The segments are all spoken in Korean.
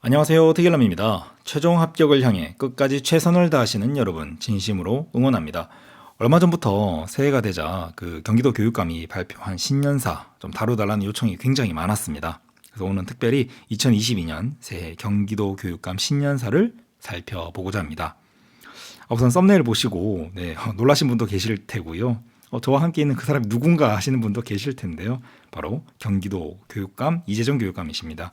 안녕하세요. 태길남입니다. 최종 합격을 향해 끝까지 최선을 다하시는 여러분 진심으로 응원합니다. 얼마 전부터 새해가 되자 경기도 교육감이 발표한 신년사 좀 다뤄달라는 요청이 굉장히 많았습니다. 그래서 오늘 특별히 2022년 새해 경기도 교육감 신년사를 살펴보고자 합니다. 우선 썸네일 보시고 놀라신 분도 계실 테고요. 저와 함께 있는 그 사람이 누군가 하시는 분도 계실 텐데요. 바로 경기도 교육감 이재정 교육감이십니다.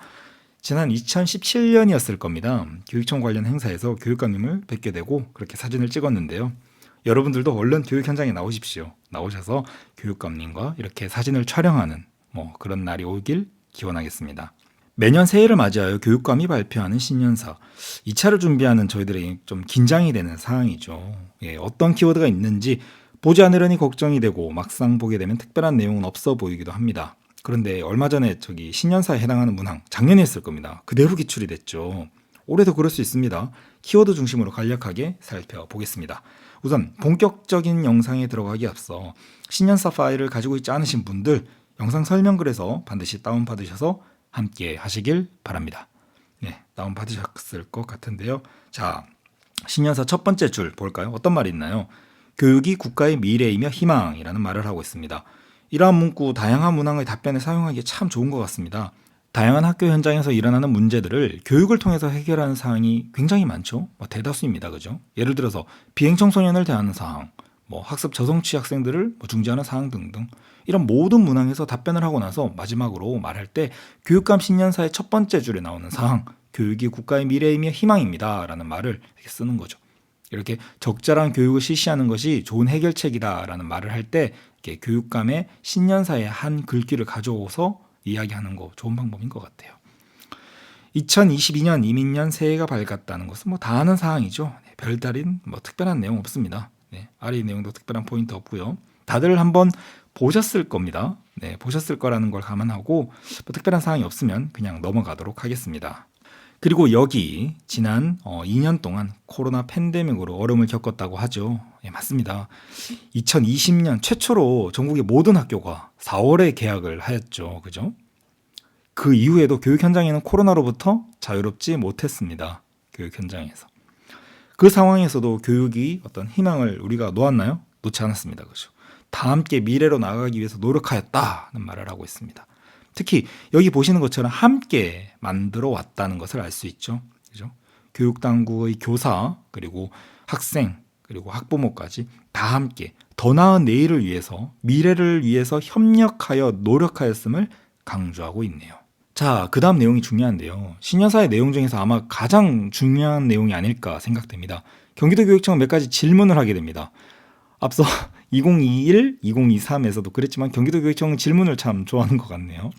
지난 2017년이었을 겁니다. 교육청 관련 행사에서 교육감님을 뵙게 되고 그렇게 사진을 찍었는데요. 여러분들도 얼른 교육 현장에 나오십시오. 나오셔서 교육감님과 이렇게 사진을 촬영하는 그런 날이 오길 기원하겠습니다. 매년 새해를 맞이하여 교육감이 발표하는 신년사. 2차를 준비하는 저희들에게 좀 긴장이 되는 상황이죠. 어떤 키워드가 있는지 보지 않으려니 걱정이 되고 막상 보게 되면 특별한 내용은 없어 보이기도 합니다. 그런데 얼마 전에 신년사에 해당하는 문항 작년에 했을 겁니다. 그대로 기출이 됐죠. 올해도 그럴 수 있습니다. 키워드 중심으로 간략하게 살펴보겠습니다. 우선 본격적인 영상에 들어가기 앞서 신년사 파일을 가지고 있지 않으신 분들 영상 설명글에서 반드시 다운받으셔서 함께 하시길 바랍니다. 다운받으셨을 것 같은데요. 자, 신년사 첫 번째 줄 볼까요? 어떤 말이 있나요? 교육이 국가의 미래이며 희망이라는 말을 하고 있습니다. 이러한 문구 다양한 문항의 답변에 사용하기에 참 좋은 것 같습니다. 다양한 학교 현장에서 일어나는 문제들을 교육을 통해서 해결하는 사항이 굉장히 많죠. 대다수입니다. 그죠? 예를 들어서 비행 청소년을 대하는 사항, 학습 저성취 학생들을 중지하는 사항 등등 이런 모든 문항에서 답변을 하고 나서 마지막으로 말할 때 교육감 신년사의 첫 번째 줄에 나오는 사항, 교육이 국가의 미래이며 희망입니다 라는 말을 이렇게 쓰는 거죠. 이렇게 적절한 교육을 실시하는 것이 좋은 해결책이다라는 말을 할 때 교육감의 신년사의 한 글귀를 가져오서 이야기하는 거 좋은 방법인 것 같아요. 2022년 이민년 새해가 밝았다는 것은 다 아는 사항이죠. 별다른 특별한 내용 없습니다. 아래 내용도 특별한 포인트 없고요. 다들 한번 보셨을 겁니다. 보셨을 거라는 걸 감안하고 특별한 사항이 없으면 그냥 넘어가도록 하겠습니다. 그리고 여기 지난 2년 동안 코로나 팬데믹으로 어려움을 겪었다고 하죠. 맞습니다. 2020년 최초로 전국의 모든 학교가 4월에 개학을 하였죠. 그죠? 그 이후에도 교육 현장에는 코로나로부터 자유롭지 못했습니다. 교육 현장에서. 그 상황에서도 교육이 어떤 희망을 우리가 놓았나요? 놓지 않았습니다. 그죠? 다 함께 미래로 나아가기 위해서 노력하였다는 말을 하고 있습니다. 특히 여기 보시는 것처럼 함께 만들어 왔다는 것을 알 수 있죠. 그죠? 교육당국의 교사, 그리고 학생, 그리고 학부모까지 다 함께 더 나은 내일을 위해서, 미래를 위해서 협력하여 노력하였음을 강조하고 있네요. 자, 그 다음 내용이 중요한데요. 신년사의 내용 중에서 아마 가장 중요한 내용이 아닐까 생각됩니다. 경기도교육청은 몇 가지 질문을 하게 됩니다. 앞서 2021, 2023에서도 그랬지만 경기도교육청은 질문을 참 좋아하는 것 같네요.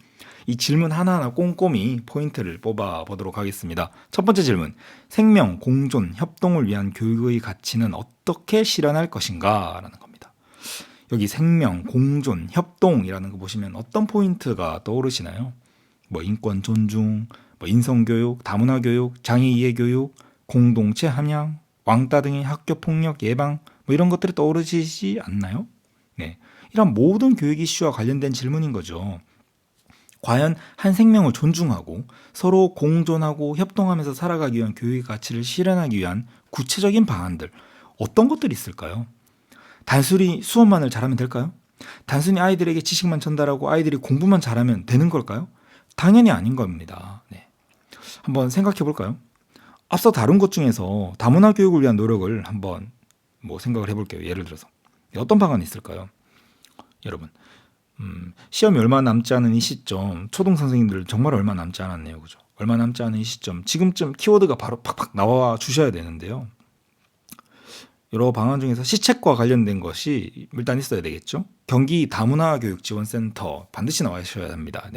이 질문 하나하나 꼼꼼히 포인트를 뽑아보도록 하겠습니다. 첫 번째 질문, 생명, 공존, 협동을 위한 교육의 가치는 어떻게 실현할 것인가? 라는 겁니다. 여기 생명, 공존, 협동이라는 거 보시면 어떤 포인트가 떠오르시나요? 인권 존중, 인성교육, 다문화교육, 장애이해교육, 공동체 함양, 왕따 등의 학교폭력 예방 이런 것들이 떠오르시지 않나요? 이런 모든 교육 이슈와 관련된 질문인 거죠. 과연 한 생명을 존중하고 서로 공존하고 협동하면서 살아가기 위한 교육의 가치를 실현하기 위한 구체적인 방안들 어떤 것들이 있을까요? 단순히 수업만을 잘하면 될까요? 단순히 아이들에게 지식만 전달하고 아이들이 공부만 잘하면 되는 걸까요? 당연히 아닌 겁니다. 한번 생각해 볼까요? 앞서 다룬 것 중에서 다문화 교육을 위한 노력을 한번 생각을 해볼게요. 예를 들어서 어떤 방안이 있을까요? 여러분, 시험이 얼마 남지 않은 이 시점, 초등 선생님들 정말 얼마 남지 않았네요. 그죠? 얼마 남지 않은 이 시점, 지금쯤 키워드가 바로 팍팍 나와 주셔야 되는데요. 여러 방안 중에서 시책과 관련된 것이 일단 있어야 되겠죠. 경기 다문화교육지원센터 반드시 나와주셔야 합니다.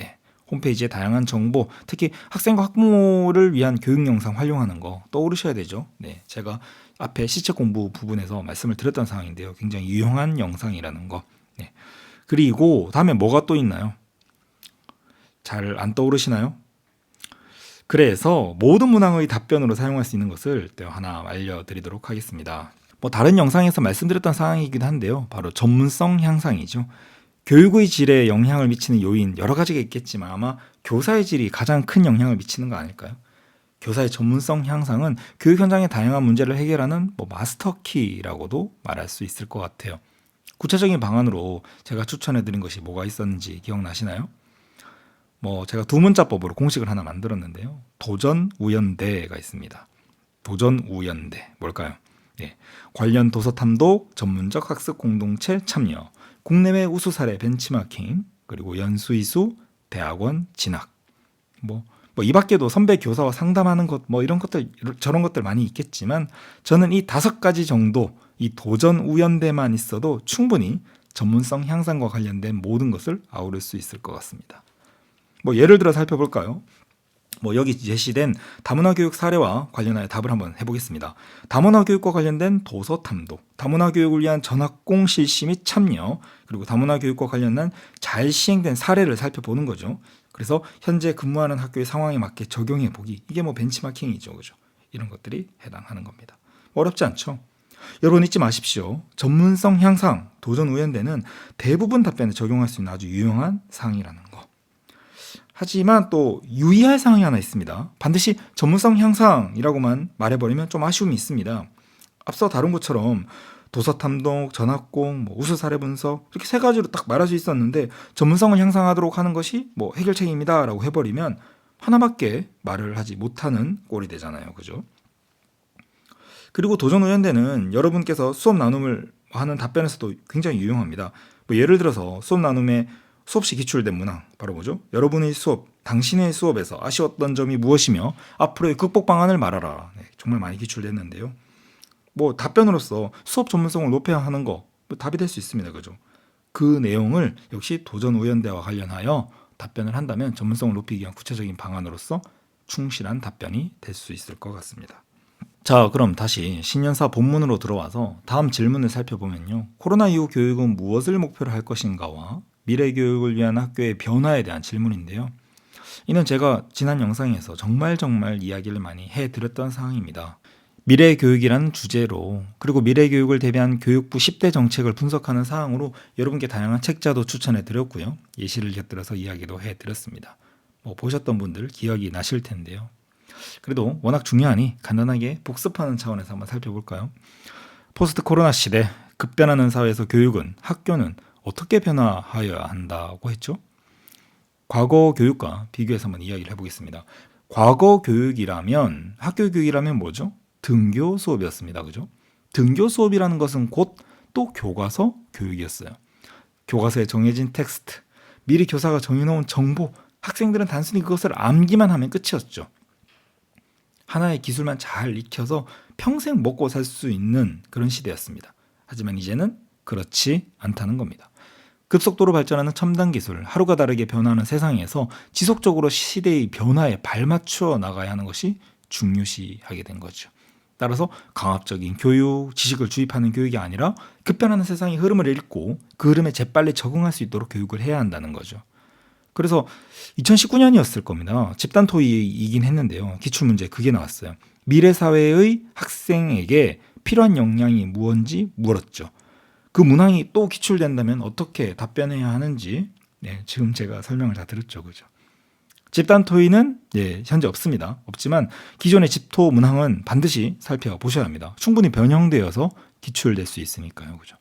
홈페이지에 다양한 정보, 특히 학생과 학부모를 위한 교육 영상 활용하는 거 떠오르셔야 되죠. 제가 앞에 시책 공부 부분에서 말씀을 드렸던 사항인데요. 굉장히 유용한 영상이라는 거. 그리고 다음에 뭐가 또 있나요? 잘 안 떠오르시나요? 그래서 모든 문항의 답변으로 사용할 수 있는 것을 또 하나 알려드리도록 하겠습니다. 다른 영상에서 말씀드렸던 사항이기도 한데요. 바로 전문성 향상이죠. 교육의 질에 영향을 미치는 요인 여러 가지가 있겠지만 아마 교사의 질이 가장 큰 영향을 미치는 거 아닐까요? 교사의 전문성 향상은 교육 현장의 다양한 문제를 해결하는 마스터키라고도 말할 수 있을 것 같아요. 구체적인 방안으로 제가 추천해드린 것이 뭐가 있었는지 기억나시나요? 제가 두 문자법으로 공식을 하나 만들었는데요. 도전우연대가 있습니다. 도전우연대 뭘까요? 관련 도서 탐독, 전문적 학습 공동체 참여, 국내외 우수 사례 벤치마킹, 그리고 연수이수, 대학원 진학. 이 밖에도 선배 교사와 상담하는 것, 이런 것들, 저런 것들 많이 있겠지만, 저는 이 5가지 정도, 이 도전우연대만 있어도 충분히 전문성 향상과 관련된 모든 것을 아우를 수 있을 것 같습니다. 예를 들어 살펴볼까요? 여기 제시된 다문화 교육 사례와 관련하여 답을 한번 해보겠습니다. 다문화 교육과 관련된 도서 탐독, 다문화 교육을 위한 전학공 실시 및 참여, 그리고 다문화 교육과 관련한 잘 시행된 사례를 살펴보는 거죠. 그래서 현재 근무하는 학교의 상황에 맞게 적용해 보기, 이게 벤치마킹이죠, 그죠? 이런 것들이 해당하는 겁니다. 어렵지 않죠? 여러분 잊지 마십시오. 전문성 향상, 도전우연대는 대부분 답변에 적용할 수 있는 아주 유용한 사항이라는 거. 하지만 또 유의할 사항이 하나 있습니다. 반드시 전문성 향상이라고만 말해버리면 좀 아쉬움이 있습니다. 앞서 다룬 것처럼 도서 탐독, 전학공, 우수 사례 분석 이렇게 3가지로 딱 말할 수 있었는데 전문성을 향상하도록 하는 것이 해결책입니다 라고 해버리면 하나밖에 말을 하지 못하는 꼴이 되잖아요. 그죠? 그리고 도전우연대는 여러분께서 수업 나눔을 하는 답변에서도 굉장히 유용합니다. 예를 들어서 수업 나눔에 수없이 기출된 문항 바로 뭐죠? 여러분의 수업, 당신의 수업에서 아쉬웠던 점이 무엇이며 앞으로의 극복 방안을 말하라. 정말 많이 기출됐는데요. 답변으로서 수업 전문성을 높여야 하는 거 답이 될 수 있습니다. 그죠? 그 내용을 역시 도전우연대와 관련하여 답변을 한다면 전문성을 높이기 위한 구체적인 방안으로서 충실한 답변이 될 수 있을 것 같습니다. 자, 그럼 다시 신년사 본문으로 들어와서 다음 질문을 살펴보면요. 코로나 이후 교육은 무엇을 목표로 할 것인가와 미래 교육을 위한 학교의 변화에 대한 질문인데요. 이는 제가 지난 영상에서 정말 이야기를 많이 해드렸던 사항입니다. 미래 교육이라는 주제로 그리고 미래 교육을 대비한 교육부 10대 정책을 분석하는 사항으로 여러분께 다양한 책자도 추천해드렸고요. 예시를 곁들여서 이야기도 해드렸습니다. 보셨던 분들 기억이 나실 텐데요. 그래도 워낙 중요하니 간단하게 복습하는 차원에서 한번 살펴볼까요? 포스트 코로나 시대 급변하는 사회에서 교육은, 학교는 어떻게 변화하여야 한다고 했죠? 과거 교육과 비교해서 한번 이야기를 해보겠습니다. 과거 교육이라면, 학교 교육이라면 뭐죠? 등교 수업이었습니다. 그죠? 등교 수업이라는 것은 곧 또 교과서 교육이었어요. 교과서에 정해진 텍스트, 미리 교사가 정해놓은 정보, 학생들은 단순히 그것을 암기만 하면 끝이었죠. 하나의 기술만 잘 익혀서 평생 먹고 살 수 있는 그런 시대였습니다. 하지만 이제는 그렇지 않다는 겁니다. 급속도로 발전하는 첨단 기술, 하루가 다르게 변화하는 세상에서 지속적으로 시대의 변화에 발맞추어 나가야 하는 것이 중요시하게 된 거죠. 따라서 강압적인 교육, 지식을 주입하는 교육이 아니라 급변하는 세상의 흐름을 읽고 그 흐름에 재빨리 적응할 수 있도록 교육을 해야 한다는 거죠. 그래서 2019년이었을 겁니다. 집단 토의이긴 했는데요. 기출문제 그게 나왔어요. 미래 사회의 학생에게 필요한 역량이 무엇인지 물었죠. 그 문항이 또 기출된다면 어떻게 답변해야 하는지 지금 제가 설명을 다 드렸죠. 그죠? 집단 토의는 현재 없습니다. 없지만 기존의 집토 문항은 반드시 살펴보셔야 합니다. 충분히 변형되어서 기출될 수 있으니까요. 그죠?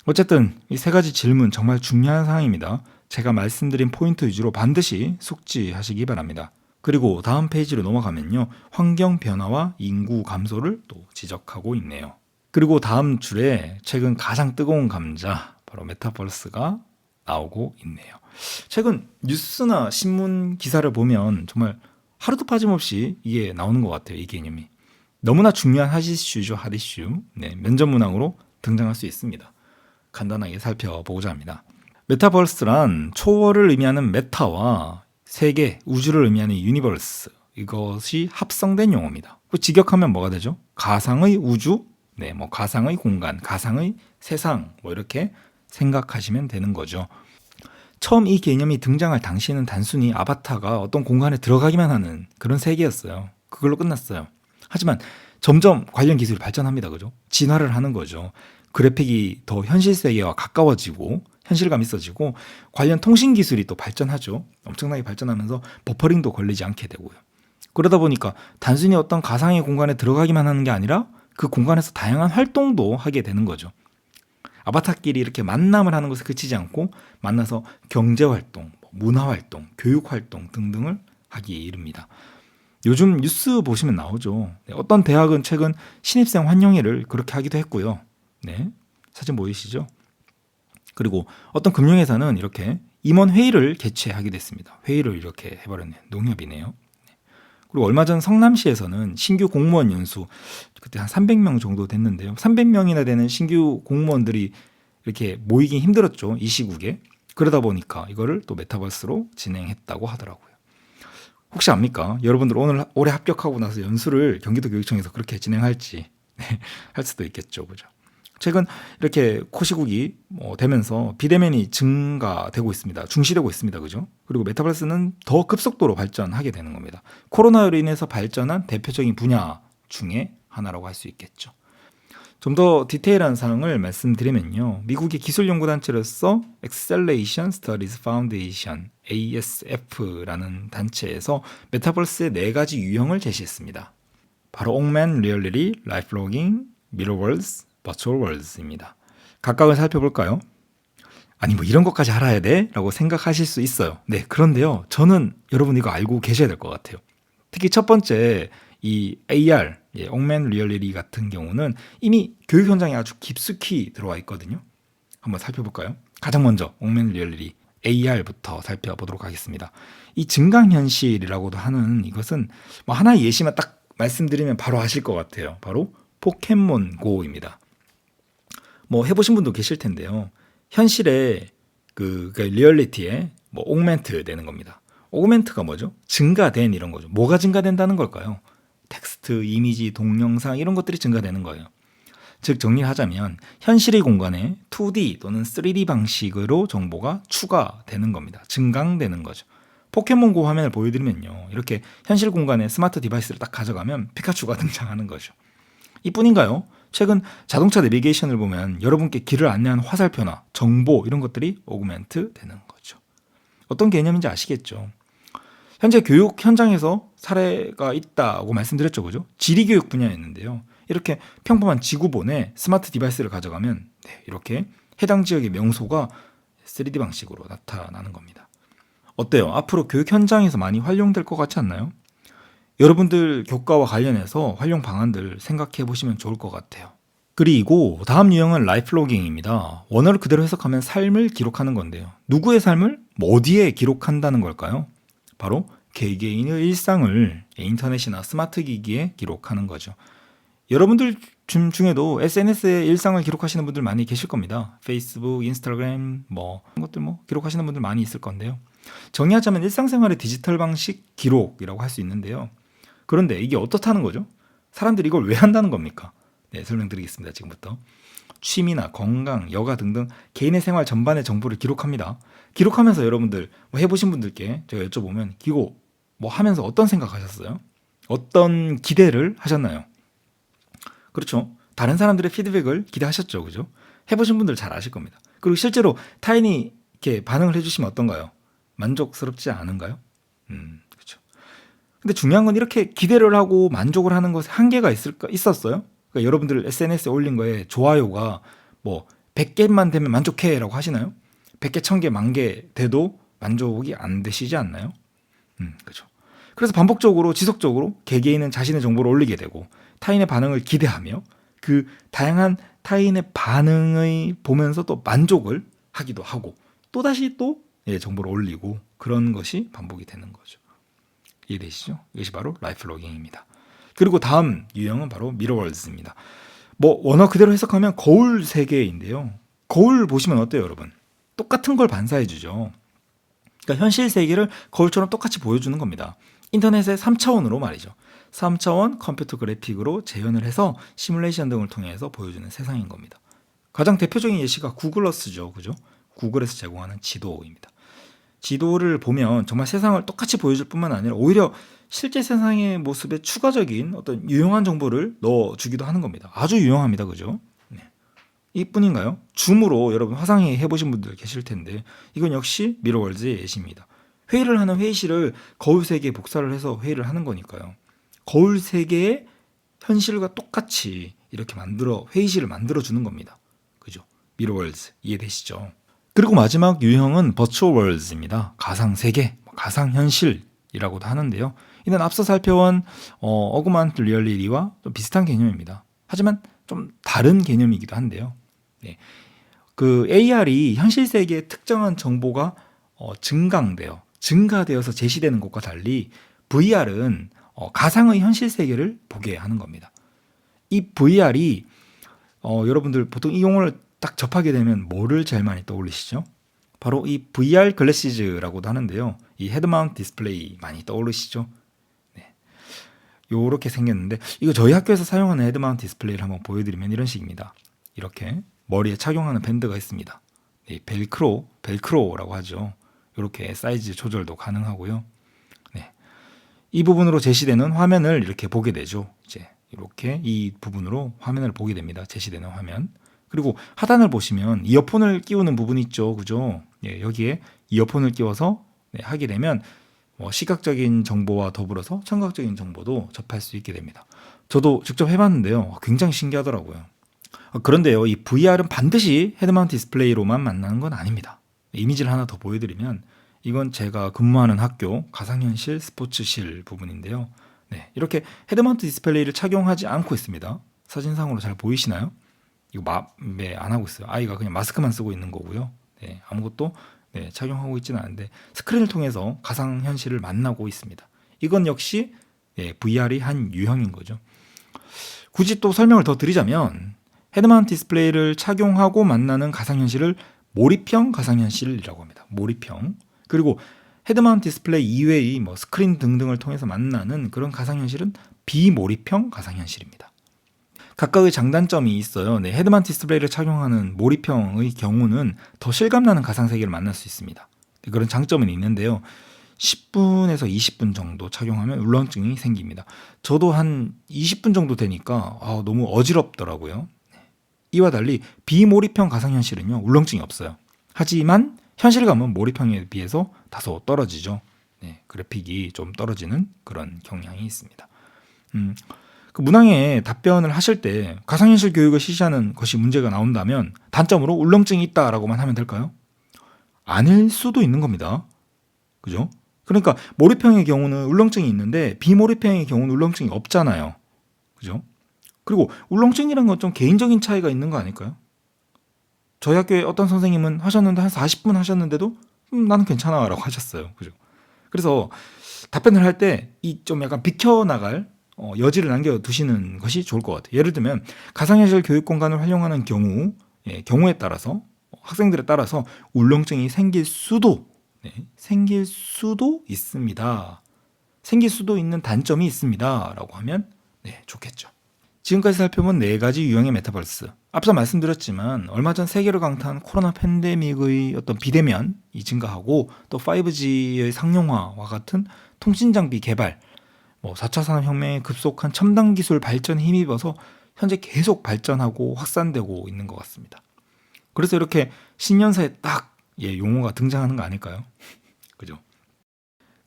어쨌든 이 3가지 질문 정말 중요한 사항입니다. 제가 말씀드린 포인트 위주로 반드시 숙지하시기 바랍니다. 그리고 다음 페이지로 넘어가면요. 환경 변화와 인구 감소를 또 지적하고 있네요. 그리고 다음 줄에 최근 가장 뜨거운 감자, 바로 메타버스가 나오고 있네요. 최근 뉴스나 신문 기사를 보면 정말 하루도 빠짐없이 이게 나오는 것 같아요. 이 개념이. 너무나 중요한 핫이슈죠. 핫이슈. 면접 문항으로 등장할 수 있습니다. 간단하게 살펴보고자 합니다. 메타버스란 초월을 의미하는 메타와 세계, 우주를 의미하는 유니버스, 이것이 합성된 용어입니다. 직역하면 뭐가 되죠? 가상의 우주, 가상의 공간, 가상의 세상, 이렇게 생각하시면 되는 거죠. 처음 이 개념이 등장할 당시에는 단순히 아바타가 어떤 공간에 들어가기만 하는 그런 세계였어요. 그걸로 끝났어요. 하지만 점점 관련 기술이 발전합니다. 그죠? 진화를 하는 거죠. 그래픽이 더 현실 세계와 가까워지고 현실감 있어지고 관련 통신 기술이 또 발전하죠. 엄청나게 발전하면서 버퍼링도 걸리지 않게 되고요. 그러다 보니까 단순히 어떤 가상의 공간에 들어가기만 하는 게 아니라 그 공간에서 다양한 활동도 하게 되는 거죠. 아바타끼리 이렇게 만남을 하는 것에 그치지 않고 만나서 경제활동, 문화활동, 교육활동 등등을 하기에 이릅니다. 요즘 뉴스 보시면 나오죠. 어떤 대학은 최근 신입생 환영회를 그렇게 하기도 했고요. 네, 사진 보이시죠? 그리고 어떤 금융회사는 이렇게 임원 회의를 개최하게 됐습니다. 회의를 이렇게 해버렸네요. 농협이네요. 그리고 얼마 전 성남시에서는 신규 공무원 연수 그때 한 300명 정도 됐는데요. 300명이나 되는 신규 공무원들이 이렇게 모이기 힘들었죠. 이 시국에. 그러다 보니까 이거를 또 메타버스로 진행했다고 하더라고요. 혹시 압니까? 여러분들 올해 합격하고 나서 연수를 경기도교육청에서 그렇게 진행할지 할 수도 있겠죠, 그죠? 최근 이렇게 코시국이 되면서 비대면이 증가되고 있습니다. 중시되고 있습니다, 그죠? 그리고 메타버스는 더 급속도로 발전하게 되는 겁니다. 코로나로 인해서 발전한 대표적인 분야 중에 하나라고 할 수 있겠죠. 좀 더 디테일한 사항을 말씀드리면요. 미국의 기술연구단체로서 Acceleration Studies Foundation ASF라는 단체에서 메타버스의 4가지 유형을 제시했습니다. 바로 Augmented Reality, Life Logging, Mirror Worlds, Virtual Worlds입니다. 각각을 살펴볼까요? 아니 뭐 이런 것까지 알아야 돼? 라고 생각하실 수 있어요. 네, 그런데요. 저는 여러분 이거 알고 계셔야 될 것 같아요. 특히 첫 번째 이 AR, Augmented Reality 같은 경우는 이미 교육 현장에 아주 깊숙이 들어와 있거든요. 한번 살펴볼까요? 가장 먼저 Augmented Reality, AR부터 살펴보도록 하겠습니다. 이 증강현실이라고도 하는 이것은 뭐 하나의 예시만 딱 말씀드리면 바로 아실 것 같아요. 바로 포켓몬고입니다. 뭐 해보신 분도 계실 텐데요. 현실에 그러니까 리얼리티에 뭐 오그멘트 되는 겁니다. 오그멘트가 뭐죠? 증가된 이런 거죠. 뭐가 증가된다는 걸까요? 텍스트, 이미지, 동영상 이런 것들이 증가되는 거예요. 즉 정리하자면 현실의 공간에 2D 또는 3D 방식으로 정보가 추가되는 겁니다. 증강되는 거죠. 포켓몬고 화면을 보여드리면요. 이렇게 현실 공간에 스마트 디바이스를 딱 가져가면 피카츄가 등장하는 거죠. 이뿐인가요? 최근 자동차 내비게이션을 보면 여러분께 길을 안내하는 화살표나 정보 이런 것들이 오그멘트 되는 거죠. 어떤 개념인지 아시겠죠? 현재 교육 현장에서 사례가 있다고 말씀드렸죠, 그죠? 지리교육 분야였는데요. 이렇게 평범한 지구본에 스마트 디바이스를 가져가면 이렇게 해당 지역의 명소가 3D 방식으로 나타나는 겁니다. 어때요? 앞으로 교육 현장에서 많이 활용될 것 같지 않나요? 여러분들 교과와 관련해서 활용 방안들 생각해 보시면 좋을 것 같아요. 그리고 다음 유형은 라이프 로깅입니다. 원어를 그대로 해석하면 삶을 기록하는 건데요. 누구의 삶을 어디에 기록한다는 걸까요? 바로 개개인의 일상을 인터넷이나 스마트 기기에 기록하는 거죠. 여러분들 중에도 SNS에 일상을 기록하시는 분들 많이 계실 겁니다. 페이스북, 인스타그램 이런 것들 기록하시는 분들 많이 있을 건데요. 정리하자면 일상생활의 디지털 방식 기록이라고 할 수 있는데요. 그런데 이게 어떻다는 거죠? 사람들이 이걸 왜 한다는 겁니까? 네, 설명드리겠습니다. 지금부터. 취미나 건강, 여가 등등 개인의 생활 전반의 정보를 기록합니다. 기록하면서 여러분들 해보신 분들께 제가 여쭤보면 이거 하면서 어떤 생각하셨어요? 어떤 기대를 하셨나요? 그렇죠. 다른 사람들의 피드백을 기대하셨죠. 그죠? 해보신 분들 잘 아실 겁니다. 그리고 실제로 타인이 이렇게 반응을 해주시면 어떤가요? 만족스럽지 않은가요? 그렇죠. 근데 중요한 건 이렇게 기대를 하고 만족을 하는 것에 한계가 있었어요? 그러니까 여러분들 SNS에 올린 거에 좋아요가 100개만 되면 만족해 라고 하시나요? 100개, 1000개, 10,000개 돼도 만족이 안 되시지 않나요? 그렇죠. 그래서 반복적으로 지속적으로 개개인은 자신의 정보를 올리게 되고 타인의 반응을 기대하며 그 다양한 타인의 반응을 보면서 또 만족을 하기도 하고 또다시 정보를 올리고 그런 것이 반복이 되는 거죠. 이해되시죠? 이것이 바로 라이프 로깅입니다. 그리고 다음 유형은 바로 미러월즈입니다. 원어 그대로 해석하면 거울 세계인데요. 거울 보시면 어때요, 여러분? 똑같은 걸 반사해주죠. 그러니까 현실 세계를 거울처럼 똑같이 보여주는 겁니다. 인터넷의 3차원으로 말이죠. 3차원 컴퓨터 그래픽으로 재현을 해서 시뮬레이션 등을 통해서 보여주는 세상인 겁니다. 가장 대표적인 예시가 구글어스죠. 그죠? 구글에서 제공하는 지도입니다. 지도를 보면 정말 세상을 똑같이 보여줄 뿐만 아니라 오히려 실제 세상의 모습에 추가적인 어떤 유용한 정보를 넣어주기도 하는 겁니다. 아주 유용합니다. 그죠? 네. 이뿐인가요? 줌으로 여러분 화상회의 해보신 분들 계실 텐데 이건 역시 미러월즈의 예시입니다. 회의를 하는 회의실을 거울 3개에 복사를 해서 회의를 하는 거니까요. 거울 3개의 현실과 똑같이 이렇게 회의실을 만들어 주는 겁니다. 그죠? 미러월즈 이해되시죠? 그리고 마지막 유형은 버추얼 월드입니다. 가상 세계, 가상 현실이라고도 하는데요. 이는 앞서 살펴본 어그먼트 리얼리티와 좀 비슷한 개념입니다. 하지만 좀 다른 개념이기도 한데요. 네. 그 AR이 현실 세계의 특정한 정보가 증가되어서 제시되는 것과 달리 VR은 가상의 현실 세계를 보게 하는 겁니다. 이 VR이 여러분들 보통 이 용어를 딱 접하게 되면 뭐를 제일 많이 떠올리시죠? 바로 이 VR 글래시즈라고도 하는데요. 이 헤드 마운트 디스플레이 많이 떠오르시죠? 네. 요렇게 생겼는데 이거 저희 학교에서 사용하는 헤드 마운트 디스플레이를 한번 보여드리면 이런 식입니다. 이렇게 머리에 착용하는 밴드가 있습니다. 네, 벨크로라고 하죠. 이렇게 사이즈 조절도 가능하고요. 네. 이 부분으로 제시되는 화면을 이렇게 보게 되죠. 이제 이렇게 이 부분으로 화면을 보게 됩니다. 제시되는 화면. 그리고 하단을 보시면 이어폰을 끼우는 부분이 있죠. 그죠? 예, 여기에 이어폰을 끼워서 하게 되면 시각적인 정보와 더불어서 청각적인 정보도 접할 수 있게 됩니다. 저도 직접 해봤는데요. 굉장히 신기하더라고요. 그런데요, 이 VR은 반드시 헤드마운트 디스플레이로만 만나는 건 아닙니다. 이미지를 하나 더 보여드리면 이건 제가 근무하는 학교 가상현실 스포츠실 부분인데요. 네, 이렇게 헤드마운트 디스플레이를 착용하지 않고 있습니다. 사진상으로 잘 보이시나요? 이거 안 하고 있어요. 아이가 그냥 마스크만 쓰고 있는 거고요. 네, 아무것도 착용하고 있지는 않은데 스크린을 통해서 가상현실을 만나고 있습니다. 이건 역시 VR이 한 유형인 거죠. 굳이 또 설명을 더 드리자면 헤드마운트 디스플레이를 착용하고 만나는 가상현실을 몰입형 가상현실이라고 합니다. 몰입형. 그리고 헤드마운트 디스플레이 이외의 스크린 등등을 통해서 만나는 그런 가상현실은 비몰입형 가상현실입니다. 각각의 장단점이 있어요. 네, 헤드마운트 디스플레이를 착용하는 몰입형의 경우는 더 실감나는 가상세계를 만날 수 있습니다. 그런 장점은 있는데요. 10분에서 20분 정도 착용하면 울렁증이 생깁니다. 저도 한 20분 정도 되니까 너무 어지럽더라고요. 이와 달리 비몰입형 가상현실은요, 울렁증이 없어요. 하지만 현실감은 몰입형에 비해서 다소 떨어지죠. 네, 그래픽이 좀 떨어지는 그런 경향이 있습니다. 그 문항에 답변을 하실 때 가상현실 교육을 실시하는 것이 문제가 나온다면 단점으로 울렁증이 있다라고만 하면 될까요? 아닐 수도 있는 겁니다. 그죠? 그러니까 몰입형의 경우는 울렁증이 있는데 비몰입형의 경우는 울렁증이 없잖아요. 그죠? 그리고 울렁증이란 건 좀 개인적인 차이가 있는 거 아닐까요? 저희 학교에 어떤 선생님은 하셨는데 한 40분 하셨는데도 나는 괜찮아 라고 하셨어요. 그죠? 그래서 답변을 할 때 이 좀 약간 비켜나갈 여지를 남겨두시는 것이 좋을 것 같아요. 예를 들면 가상현실 교육 공간을 활용하는 경우에 따라서 학생들에 따라서 울렁증이 생길 수도 있습니다. 생길 수도 있는 단점이 있습니다. 라고 하면 좋겠죠. 지금까지 살펴본 4가지 유형의 메타버스. 앞서 말씀드렸지만 얼마 전 세계를 강타한 코로나 팬데믹의 어떤 비대면이 증가하고 또 5G의 상용화와 같은 통신 장비 개발, 4차 산업혁명의 급속한 첨단 기술 발전에 힘입어서 현재 계속 발전하고 확산되고 있는 것 같습니다. 그래서 이렇게 신년사에 딱 용어가 등장하는 거 아닐까요? 그죠?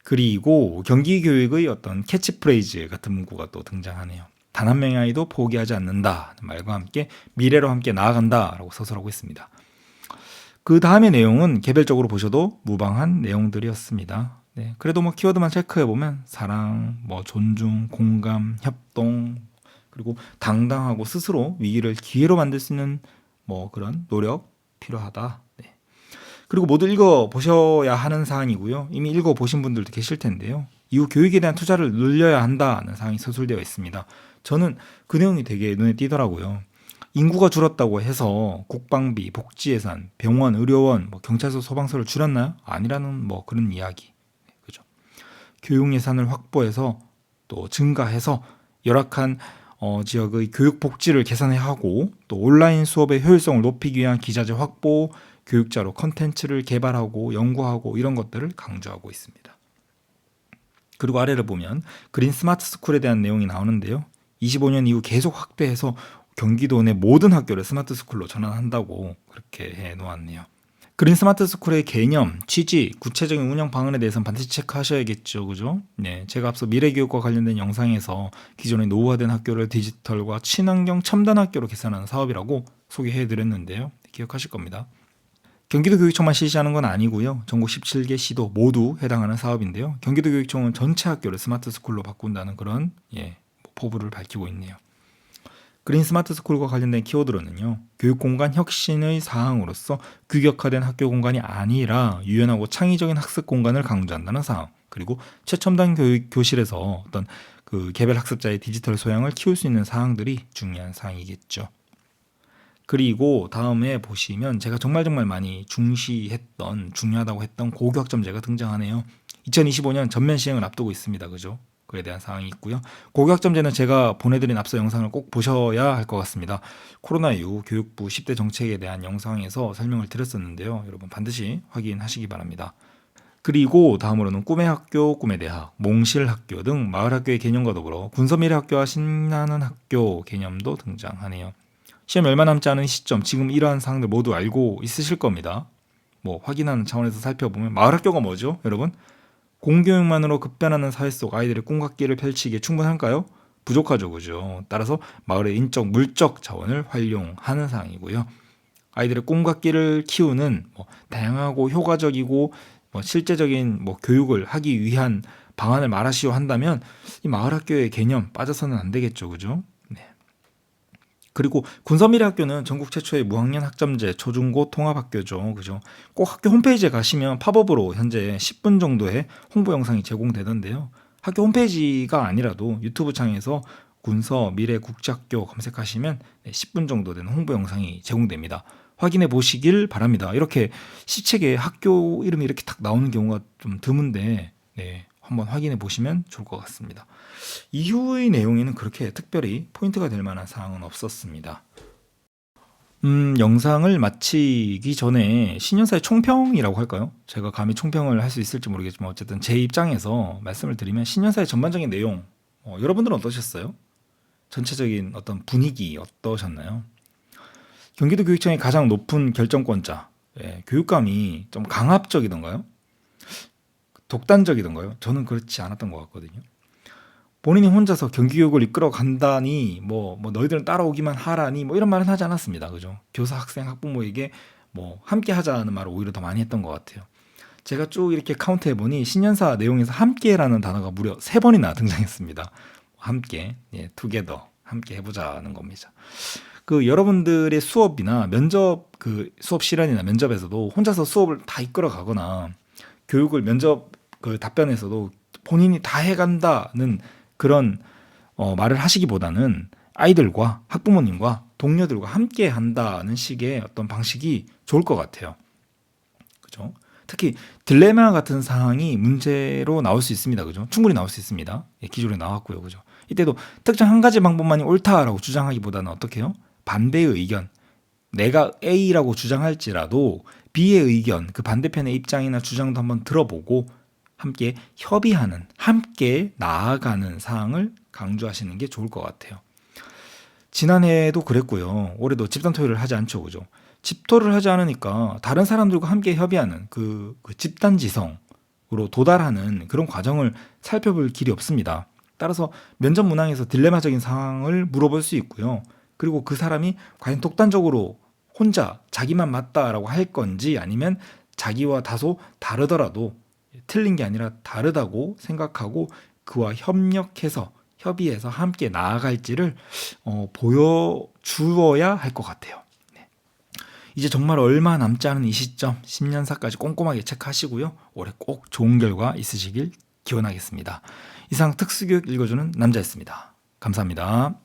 그리고 경기교육의 어떤 캐치프레이즈 같은 문구가 또 등장하네요. 단 한 명의 아이도 포기하지 않는다 말과 함께 미래로 함께 나아간다라고 서술하고 있습니다. 그 다음의 내용은 개별적으로 보셔도 무방한 내용들이었습니다. 네, 그래도 키워드만 체크해보면 사랑, 존중, 공감, 협동, 그리고 당당하고 스스로 위기를 기회로 만들 수 있는 그런 노력 필요하다. 네. 그리고 모두 읽어보셔야 하는 사항이고요. 이미 읽어보신 분들도 계실 텐데요. 이후 교육에 대한 투자를 늘려야 한다는 사항이 서술되어 있습니다. 저는 그 내용이 되게 눈에 띄더라고요. 인구가 줄었다고 해서 국방비, 복지예산, 병원, 의료원, 경찰서, 소방서를 줄였나요? 아니라는 그런 이야기. 그죠? 교육 예산을 확보해서 또 증가해서 열악한 지역의 교육 복지를 개선해야 하고 또 온라인 수업의 효율성을 높이기 위한 기자재 확보, 교육자로 컨텐츠를 개발하고 연구하고 이런 것들을 강조하고 있습니다. 그리고 아래를 보면 그린 스마트 스쿨에 대한 내용이 나오는데요. 25년 이후 계속 확대해서 경기도 내 모든 학교를 스마트 스쿨로 전환한다고 그렇게 해놓았네요. 그린 스마트 스쿨의 개념, 취지, 구체적인 운영 방안에 대해서는 반드시 체크하셔야겠죠. 그죠? 네. 제가 앞서 미래교육과 관련된 영상에서 기존의 노후화된 학교를 디지털과 친환경 첨단 학교로 개선하는 사업이라고 소개해 드렸는데요. 기억하실 겁니다. 경기도 교육청만 실시하는 건 아니고요. 전국 17개 시도 모두 해당하는 사업인데요. 경기도 교육청은 전체 학교를 스마트 스쿨로 바꾼다는 그런 포부를 밝히고 있네요. 그린 스마트 스쿨과 관련된 키워드로는요. 교육 공간 혁신의 사항으로서 규격화된 학교 공간이 아니라 유연하고 창의적인 학습 공간을 강조한다는 사항, 그리고 최첨단 교실에서 어떤 그 개별 학습자의 디지털 소양을 키울 수 있는 사항들이 중요한 사항이겠죠. 그리고 다음에 보시면 제가 정말 많이 중요하다고 했던 고교학점제가 등장하네요. 2025년 전면 시행을 앞두고 있습니다. 그죠? 그에 대한 사항이 있고요. 고교학점제는 제가 보내드린 앞서 영상을 꼭 보셔야 할 것 같습니다. 코로나 이후 교육부 10대 정책에 대한 영상에서 설명을 드렸었는데요. 여러분 반드시 확인하시기 바랍니다. 그리고 다음으로는 꿈의 학교, 꿈의 대학, 몽실 학교 등 마을 학교의 개념과 더불어 군서미래 학교와 신나는 학교 개념도 등장하네요. 시험 얼마 남지 않은 시점, 지금 이러한 사항들 모두 알고 있으실 겁니다. 확인하는 차원에서 살펴보면 마을 학교가 뭐죠, 여러분? 공교육만으로 급변하는 사회 속 아이들의 꿈과 끼를 펼치기에 충분할까요? 부족하죠, 그죠? 따라서 마을의 인적, 물적 자원을 활용하는 사항이고요. 아이들의 꿈과 끼를 키우는 다양하고 효과적이고 실제적인 교육을 하기 위한 방안을 말하시오 한다면 이 마을 학교의 개념 빠져서는 안 되겠죠, 그죠? 그리고 군서미래 학교는 전국 최초의 무학년 학점제 초중고 통합학교죠. 그죠? 꼭 학교 홈페이지에 가시면 팝업으로 현재 10분 정도의 홍보 영상이 제공되던데요. 학교 홈페이지가 아니라도 유튜브 창에서 군서미래 국제학교 검색하시면 10분 정도 되는 홍보 영상이 제공됩니다. 확인해 보시길 바랍니다. 이렇게 시책에 학교 이름이 이렇게 딱 나오는 경우가 좀 드문데 한번 확인해 보시면 좋을 것 같습니다. 이후의 내용에는 그렇게 특별히 포인트가 될 만한 사항은 없었습니다. 영상을 마치기 전에 신년사의 총평이라고 할까요? 제가 감히 총평을 할 수 있을지 모르겠지만 어쨌든 제 입장에서 말씀을 드리면 신년사의 전반적인 내용 여러분들은 어떠셨어요? 전체적인 어떤 분위기 어떠셨나요? 경기도 교육청의 가장 높은 결정권자, 교육감이 좀 강압적이던가요? 독단적이던가요? 저는 그렇지 않았던 것 같거든요. 본인이 혼자서 경기교육을 이끌어 간다니 너희들은 따라오기만 하라니 이런 말은 하지 않았습니다. 그죠? 교사, 학생, 학부모에게 함께 하자는 말을 오히려 더 많이 했던 것 같아요. 제가 쭉 이렇게 카운트해 보니 신년사 내용에서 함께라는 단어가 무려 3번이나 등장했습니다. 함께, together, 함께 해보자는 겁니다. 여러분들의 수업이나 면접, 수업 실현이나 면접에서도 혼자서 수업을 다 이끌어 가거나 교육을 면접 답변에서도 본인이 다 해간다는 그런 말을 하시기보다는 아이들과 학부모님과 동료들과 함께 한다는 식의 어떤 방식이 좋을 것 같아요. 그죠? 특히 딜레마 같은 상황이 문제로 나올 수 있습니다. 그죠? 충분히 나올 수 있습니다. 기존에 나왔고요. 그죠? 이때도 특정 한 가지 방법만이 옳다라고 주장하기보다는 어떻게 해요? 반대의 의견. 내가 A라고 주장할지라도 B의 의견, 그 반대편의 입장이나 주장도 한번 들어보고 함께 협의하는, 함께 나아가는 사항을 강조하시는 게 좋을 것 같아요. 지난해에도 그랬고요. 올해도 집단 토의를 하지 않죠. 그죠? 집토를 하지 않으니까 다른 사람들과 함께 협의하는 그 집단지성으로 도달하는 그런 과정을 살펴볼 길이 없습니다. 따라서 면접 문항에서 딜레마적인 상황을 물어볼 수 있고요. 그리고 그 사람이 과연 독단적으로 혼자 자기만 맞다라고 할 건지 아니면 자기와 다소 다르더라도 틀린 게 아니라 다르다고 생각하고 그와 협의해서 함께 나아갈지를 보여주어야 할 것 같아요. 이제 정말 얼마 남지 않은 이 시점 10년사까지 꼼꼼하게 체크하시고요. 올해 꼭 좋은 결과 있으시길 기원하겠습니다. 이상 특수교육 읽어주는 남자였습니다. 감사합니다.